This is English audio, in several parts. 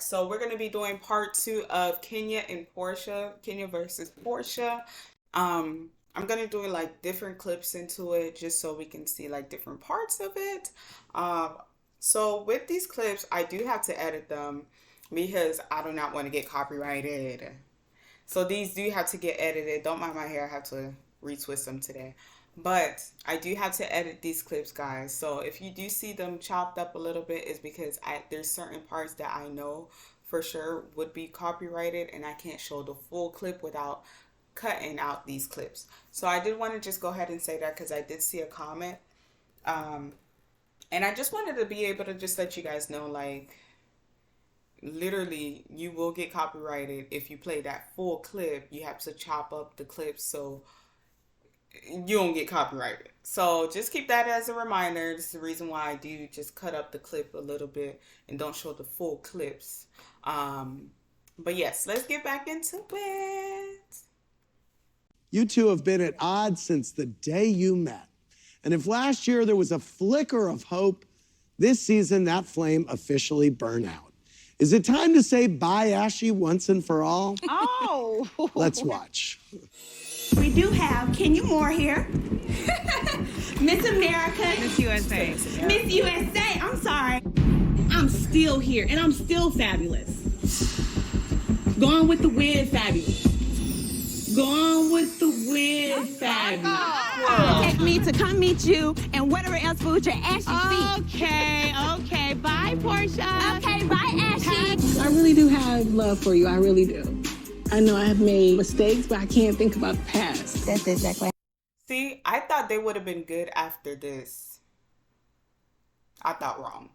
so we're going to be doing part 2 of Kenya and Porsha, Kenya versus Porsha. I'm going to do like different clips into it just so we can see like different parts of it. So with these clips, I do have to edit them because I do not want to get copyrighted. So these do have to get edited. Don't mind my hair. I have to retwist them today. But I do have to edit these clips, guys. So if you do see them chopped up a little bit, it's because there's certain parts that I know for sure would be copyrighted, and I can't show the full clip without cutting out these clips. So I did want to just go ahead and say that because I did see a comment. And I just wanted to be able to just let you guys know, like, literally, you will get copyrighted if you play that full clip. You have to chop up the clips so you don't get copyrighted. So just keep that as a reminder. This is the reason why I do just cut up the clip a little bit and don't show the full clips. But yes, let's get back into it. You two have been at odds since the day you met. And if last year there was a flicker of hope, this season that flame officially burned out. Is it time to say bye, Ashy, once and for all? Oh! Let's watch. We do have Kenya Moore here. Miss America. Miss USA. Miss USA. I'm sorry. I'm still here, and I'm still fabulous. Gone with the wind, fabulous. Gone with the wind, fabulous. Take me to come meet you and whatever else food your ashy feet. Okay. Bye, Porsha. Okay, bye, Ashy. I really do have love for you. I really do. I know I have made mistakes, but I can't think about the past. That's exactly. See, I thought they would have been good after this. I thought wrong.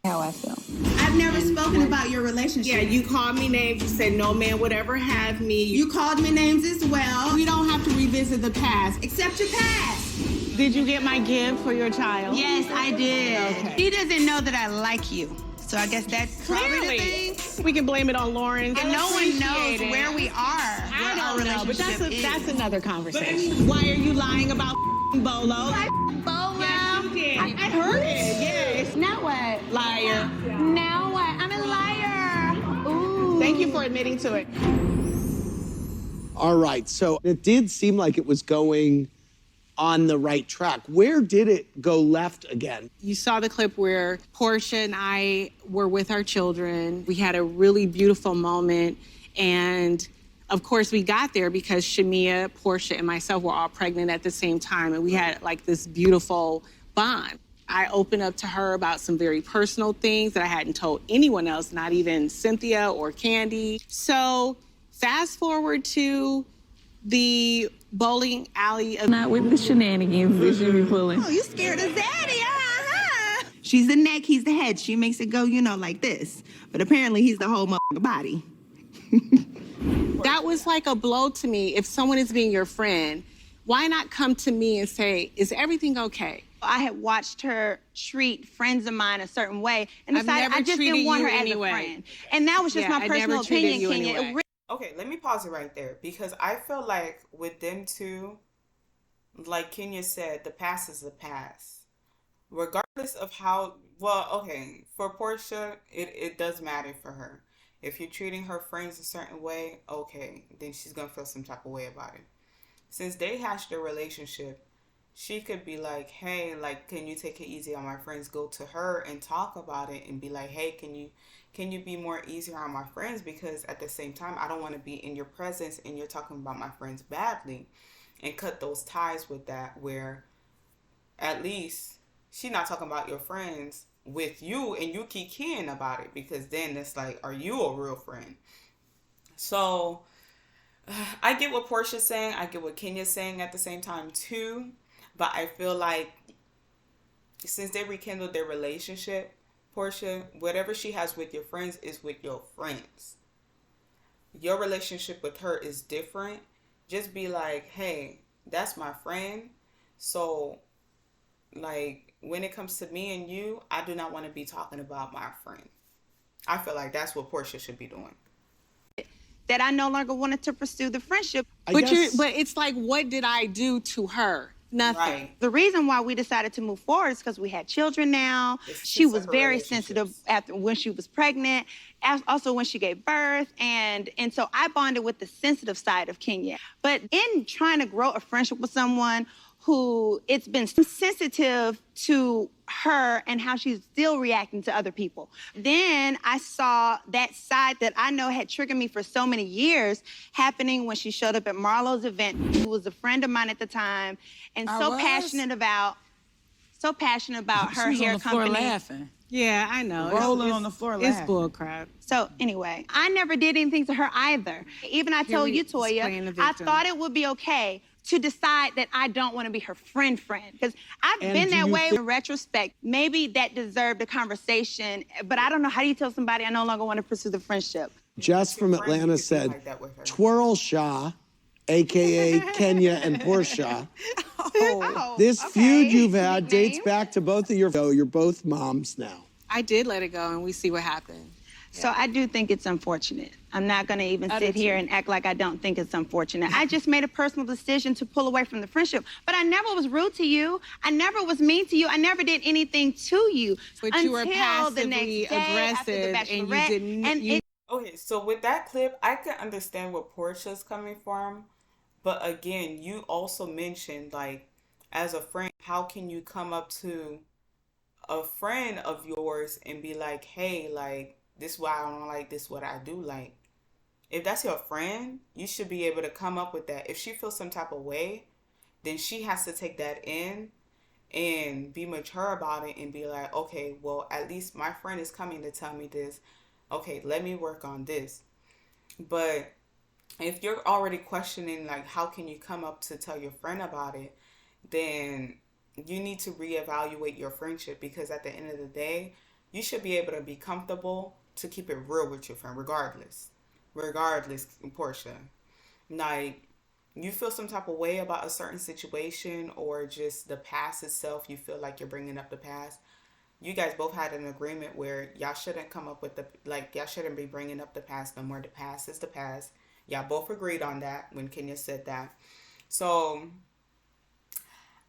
How I feel. I've never spoken about your relationship. Yeah, you called me names. You said no man would ever have me. You called me names as well. We don't have to revisit the past. Accept your past. Did you get my gift for your child? Yes, I did. Okay. He doesn't know that I like you. So I guess that's probably the thing. We can blame it on Lauren. And no one knows where we are. I don't know, but that's another conversation. But, why are you lying about Bolo? Bolo. Yes, you did. I heard it. Yes. Now what? Liar. Now what? I'm a liar. Ooh. Thank you for admitting to it. All right, so it did seem like it was going on the right track. Where did it go left again? You saw the clip where Porsha and I were with our children. We had a really beautiful moment. And of course, we got there because Shamia, Porsha, and myself were all pregnant at the same time. And we had like this beautiful bond. I opened up to her about some very personal things that I hadn't told anyone else, not even Cynthia or Candy. So fast forward to the bowling alley. Not with the shenanigans that you be pulling. Oh, you scared of Zaddy, She's the neck, he's the head. She makes it go, like this. But apparently he's the whole motherfucking body. That was like a blow to me. If someone is being your friend, why not come to me and say, is everything okay? I had watched her treat friends of mine a certain way and decided I just didn't want her as a friend. And that was just my personal opinion, Kenya. Okay, let me pause it right there because I feel like with them two, like Kenya said, the past is the past. Regardless of how, okay, for Porsha, it does matter for her. If you're treating her friends a certain way, okay, then she's going to feel some type of way about it. Since they hashed their relationship, she could be like, hey, like, can you take it easy on my friends? Go to her and talk about it and be like, hey, can you be more easier on my friends? Because at the same time, I don't want to be in your presence and you're talking about my friends badly, and cut those ties with that, where at least she's not talking about your friends with you and you keep caring about it, because then it's like, are you a real friend? So I get what Porsha's saying. I get what Kenya's saying at the same time too. But I feel like since they rekindled their relationship, Porsha, whatever she has with your friends is with your friends. Your relationship with her is different. Just be like, hey, that's my friend. So, like, when it comes to me and you, I do not want to be talking about my friend. I feel like that's what Porsha should be doing. That I no longer wanted to pursue the friendship. But it's like, what did I do to her? Nothing. Right. The reason why we decided to move forward is because we had children now. It's She two was separate very relationships. sensitive after when she was pregnant, also when she gave birth, and so I bonded with the sensitive side of Kenya. But in trying to grow a friendship with someone who it's been sensitive to her and how she's still reacting to other people. Then I saw that side that I know had triggered me for so many years happening when she showed up at Marlo's event, who was a friend of mine at the time, and so passionate about her hair company. Laughing. Yeah, I know. Rolling on the floor laughing. It's bull crap. So anyway, I never did anything to her either. Even I told you, Toya, I thought it would be okay to decide that I don't want to be her friend. Because I've been that way in retrospect. Maybe that deserved a conversation, but I don't know. How do you tell somebody I no longer want to pursue the friendship? Jess from Atlanta said, Twirl Shaw, a.k.a. Kenya and Porsha. This feud you've had dates back to both of you're both moms now. I did let it go, and we see what happened. So I do think it's unfortunate. I'm not going to even sit here and act like I don't think it's unfortunate. I just made a personal decision to pull away from the friendship. But I never was rude to you. I never was mean to you. I never did anything to you. But you were passively aggressive, and you didn't. Okay, so with that clip, I can understand where Portia's coming from. But again, you also mentioned, like, as a friend, how can you come up to a friend of yours and be like, hey, like, this is why I don't like this, what I do like. If that's your friend, you should be able to come up with that. If she feels some type of way, then she has to take that in and be mature about it and be like, okay, well, at least my friend is coming to tell me this. Okay, let me work on this. But if you're already questioning, like, how can you come up to tell your friend about it, then you need to reevaluate your friendship, because at the end of the day, you should be able to be comfortable to keep it real with your friend, regardless, Porsha. Like, you feel some type of way about a certain situation or just the past itself, you feel like you're bringing up the past. You guys both had an agreement where y'all shouldn't come up with y'all shouldn't be bringing up the past no more. The past is the past. Y'all both agreed on that when Kenya said that. So,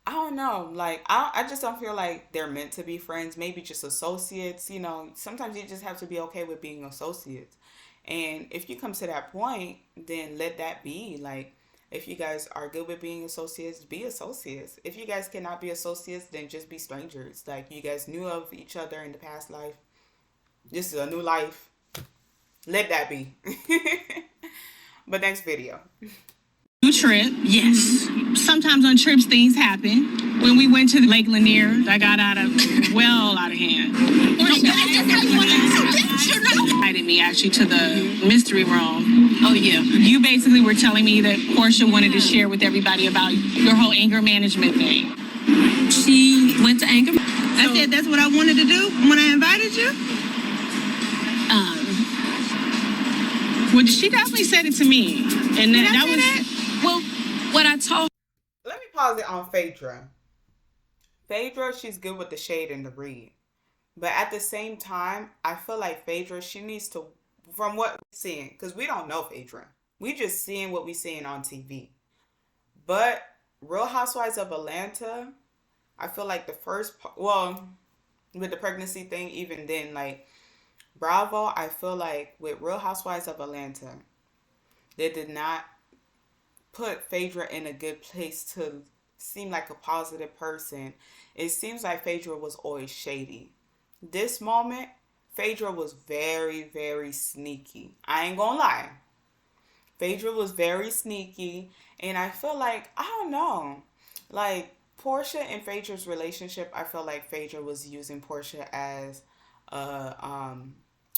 I don't know. Like, I just don't feel like they're meant to be friends. Maybe just associates. You know, sometimes you just have to be okay with being associates. And if you come to that point, then let that be. Like, if you guys are good with being associates, be associates. If you guys cannot be associates, then just be strangers. Like, you guys knew of each other in the past life. This is a new life. Let that be. But next video. Trip, yes. Sometimes on trips things happen. When we went to Lake Lanier, that got out of hand. Invited me actually to the mystery room. Oh yeah. You basically were telling me that Porsha wanted to share with everybody about your whole anger management thing. She went to anger. I said that's what I wanted to do when I invited you. Well, she definitely said it to me, and then that was. Well, what I told. Let me pause it on Phaedra. Phaedra, she's good with the shade and the read. But at the same time, I feel like Phaedra, she needs to, from what we're seeing, because we don't know Phaedra. We just seeing what we seeing on TV. But Real Housewives of Atlanta, I feel like the first, with the pregnancy thing, even then, like, Bravo, I feel like with Real Housewives of Atlanta, they did not put Phaedra in a good place to seem like a positive person. It seems like Phaedra was always shady. This moment, Phaedra was very, very sneaky. I ain't gonna lie. Phaedra was very sneaky, and I feel like, I don't know, like, Porsha and Phaedra's relationship, I feel like Phaedra was using Porsha as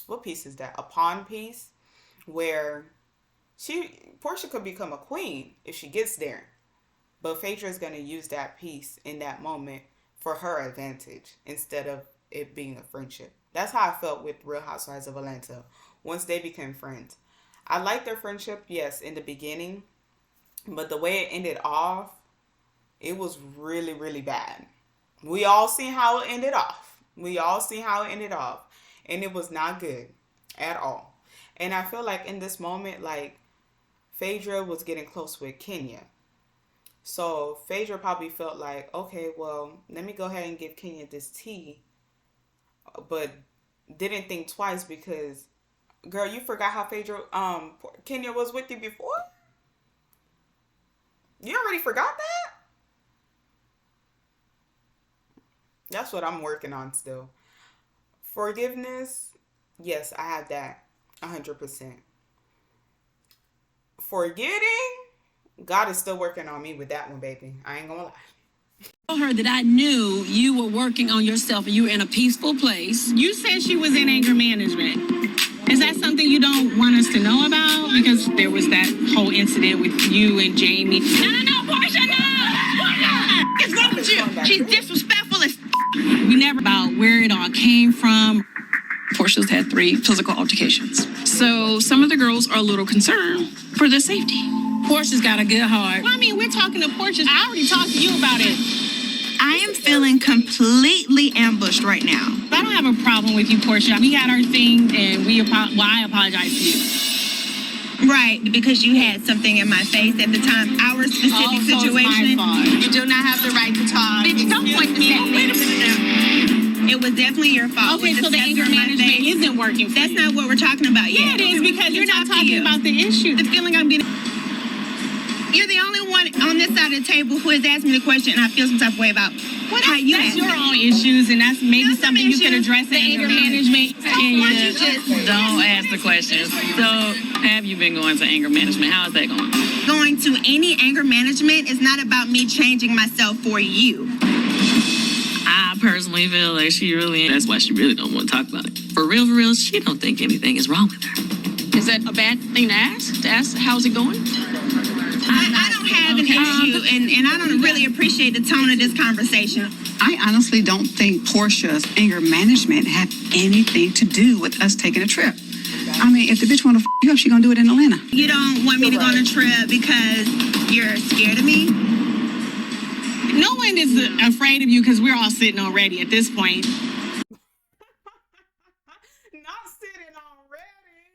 what piece is that? A pawn piece, where Porsha could become a queen if she gets there. But Phaedra is going to use that piece in that moment for her advantage instead of it being a friendship. That's how I felt with Real Housewives of Atlanta once they became friends. I liked their friendship, yes, in the beginning. But the way it ended off, it was really, really bad. We all seen how it ended off. And it was not good at all. And I feel like in this moment, like, Phaedra was getting close with Kenya. So Phaedra probably felt like, okay, well, let me go ahead and give Kenya this tea, but didn't think twice because, girl, you forgot how Kenya was with you before? You already forgot that? That's what I'm working on still. Forgiveness, yes, I have that 100%. Forgetting, God is still working on me with that one, baby. I ain't gonna lie. Told her that I knew you were working on yourself and you were in a peaceful place. You said she was in anger management. Is that something you don't want us to know about? Because there was that whole incident with you and Jamie. No, Porsha, no! Porsha! What's wrong with you? She's disrespectful as We never about where it all came from. Porsha's had 3 physical altercations. So some of the girls are a little concerned for their safety. Porsha's got a good heart. Well, I mean, we're talking to Porsha. I already talked to you about it. I am feeling completely ambushed right now. I don't have a problem with you, Porsha. We had our thing, and I apologize to you. Right, because you had something in my face at the time. Our specific situation. It's my fault. You do not have the right to talk. Bitch, don't point this at me. It was definitely your fault. Okay, so the anger management isn't working for That's you. not what we're talking about Yeah, yet. it is, because you're not talking about the issue. The feeling I'm getting. You're the only one on this side of the table who has asked me the question, and I feel some type of way about how you That's asked your it. own issues, and that's maybe something you could address in anger management. Don't ask the questions. So, have you been going to anger management? How is that going? Going to any anger management is not about me changing myself for you. I personally feel like she really, that's why she really don't want to talk about it. For real, she don't think anything is wrong with her. Is that a bad thing to ask? To ask, how's it going? I don't have an issue, and I don't really appreciate the tone of this conversation. I honestly don't think Porsha's anger management had anything to do with us taking a trip. I mean, if the bitch want to you up, she gonna do it in Atlanta. You don't want me to go on a trip because you're scared of me? No one is afraid of you because we're all sitting already at this point. Not sitting on ready.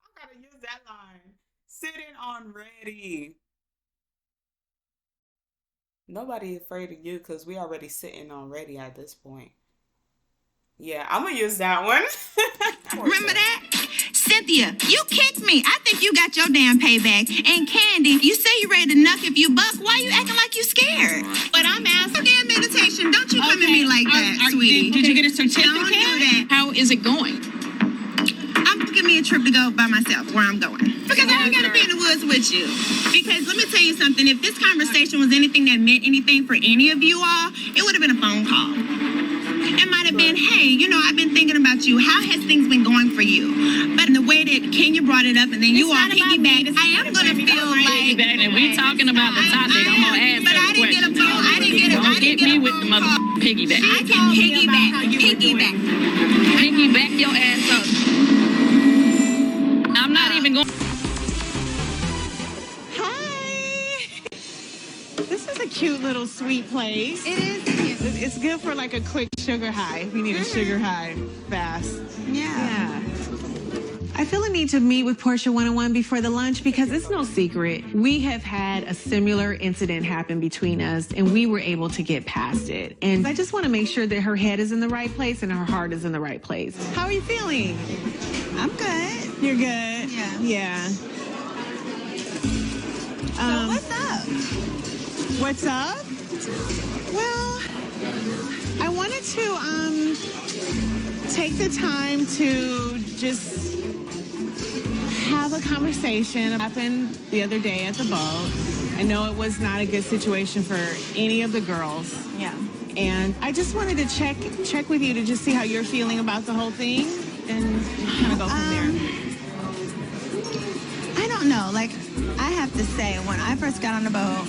I gotta use that line. Sitting on ready. Nobody afraid of you because we already sitting on ready at this point. Yeah, I'm gonna use that one. Remember that? Cynthia, you kicked me. I think you got your damn payback. And Candy, you say you ready to knuck if you buck. Why you acting like you scared? But I'm asking. Damn meditation. Don't you come at me like that, sweetie. Did you get a certificate? Don't do that. How is it going? I'm booking me a trip to go by myself where I'm going. Because I ain't gotta be in the woods with you. Because let me tell you something. If this conversation was anything that meant anything for any of you all, it would have been a phone call. It might have been, hey, you know, I've been thinking about you. How has things been going for you? But in the way that Kenya brought it up and then you all piggyback, I am going to feel like... And we talking about the topic. I'm going to ask But I didn't get a phone. I didn't get a phone. Don't get me with the mother piggyback. I can piggyback. Piggyback your ass up. I'm not even going... This is a cute little sweet place. It is cute. It's good for like a quick sugar high. If you need a sugar high fast. Yeah. I feel a need to meet with Porsha one-on-one before the lunch because it's no secret. We have had a similar incident happen between us and we were able to get past it. And I just want to make sure that her head is in the right place and her heart is in the right place. How are you feeling? I'm good. You're good? Yeah. Yeah. So what's up? What's up? Well, I wanted to take the time to just have a conversation. It happened the other day at the boat. I know it was not a good situation for any of the girls. Yeah. And I just wanted to check with you to just see how you're feeling about the whole thing and kind of go from there. I don't know. Like, I have to say, when I first got on the boat,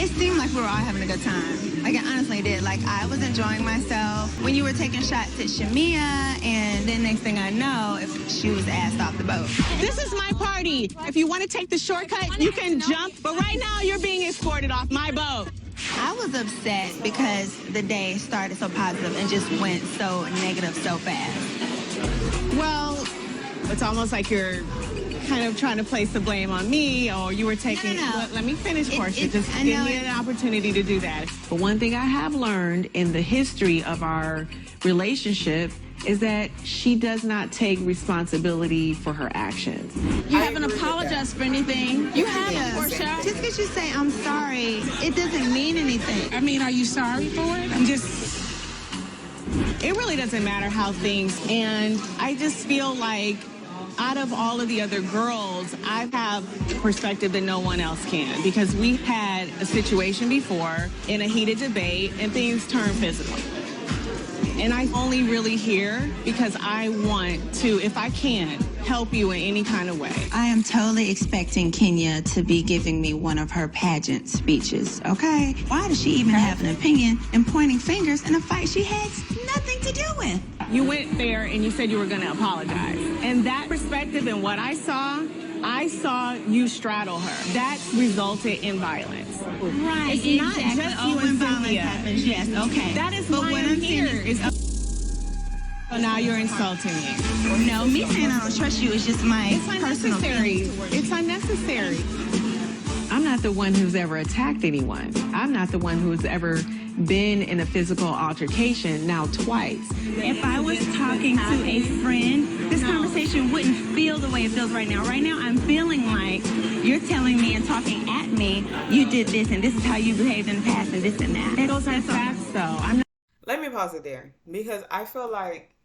it seemed like we were all having a good time. Like, I honestly did. Like, I was enjoying myself. When you were taking shots at Shamia, and then next thing I know, she was asked off the boat. This is my party. If you want to take the shortcut, you can jump. But right now, you're being escorted off my boat. I was upset because the day started so positive and just went so negative so fast. Well, it's almost like you're kind of trying to place the blame on me, or you were taking... No. Let me finish, Porsha. Just I give know me an opportunity to do that. But one thing I have learned in the history of our relationship is that she does not take responsibility for her actions. You haven't apologized for anything. You haven't, Porsha. Just because you say I'm sorry, it doesn't mean anything. I mean, are you sorry for it? I'm just... It really doesn't matter how things end. I just feel like out of all of the other girls, I have perspective that no one else can, because we've had a situation before in a heated debate and things turn physical. And I only really here because I want to, if I can, help you in any kind of way. I am totally expecting Kenya to be giving me one of her pageant speeches, okay? Why does she even have an opinion and pointing fingers in a fight she has nothing to do with? You went there and you said you were going to apologize. And that perspective and what I saw you straddle her. That resulted in violence. Right, It's not just you and Cynthia. happens, yes, okay. That is But why what I'm I'm here. saying is- So now you're insulting me. No, me saying I don't trust you is just my It's personal unnecessary. feeling. It's unnecessary. I'm not the one who's ever attacked anyone. I'm not the one who's ever been in a physical altercation, now twice. If I was talking to a friend, this conversation wouldn't feel the way it feels right now. Right now, I'm feeling like you're telling me and talking at me, you did this and this is how you behaved in the past and this and that. Those are facts, though. I'm not. Let me pause it there because I feel like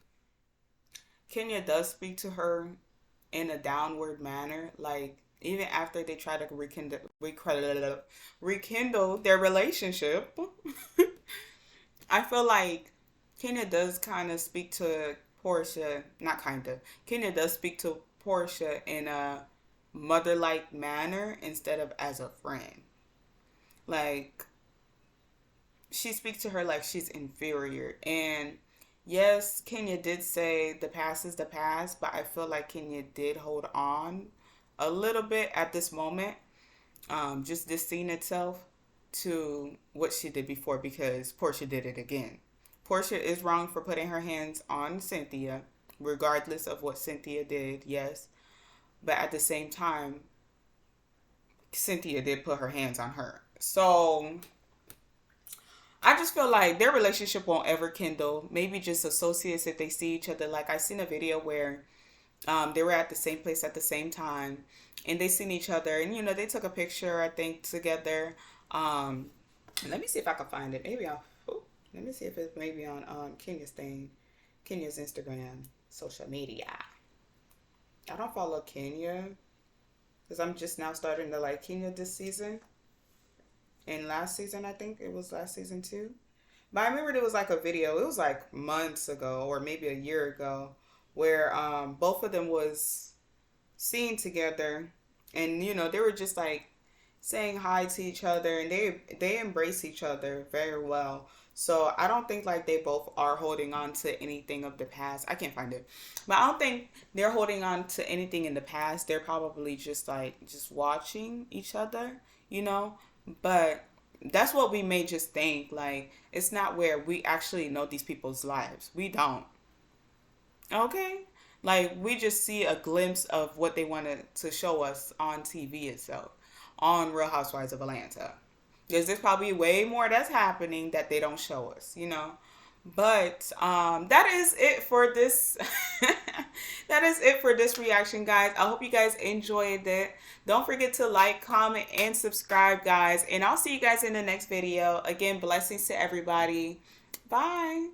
Kenya does speak to her in a downward manner. Like, even after they try to rekindle their relationship, I feel like Kenya does kind of speak to Porsha, Kenya does speak to Porsha in a mother-like manner instead of as a friend. Like, she speaks to her like she's inferior. And yes, Kenya did say the past is the past, but I feel like Kenya did hold on a little bit at this moment, just this scene itself, to what she did before, because Porsha did it again. Porsha is wrong for putting her hands on Cynthia, regardless of what Cynthia did, yes. But at the same time, Cynthia did put her hands on her. So I just feel like their relationship won't ever kindle. Maybe just associates if they see each other. Like, I seen a video where they were at the same place at the same time, and they seen each other, and they took a picture, I think, together. Let me see if I can find it. Let me see if it's maybe on Kenya's Instagram, social media. I don't follow Kenya because I'm just now starting to like Kenya this season. And last season, I think it was last season too. But I remember there was like a video, it was like months ago or maybe a year ago, where both of them was seen together, and they were just like saying hi to each other, and they embrace each other very well. So I don't think like they both are holding on to anything of the past. I can't find it, but I don't think they're holding on to anything in the past. They're probably just watching each other, but that's what we may just think. Like, it's not where we actually know these people's lives. We don't. Okay? Like, we just see a glimpse of what they wanted to show us on TV itself, on Real Housewives of Atlanta. Because there's probably way more that's happening that they don't show us, But that is it for this. That is it for this reaction, guys. I hope you guys enjoyed it. Don't forget to like, comment, and subscribe, guys. And I'll see you guys in the next video. Again, blessings to everybody. Bye.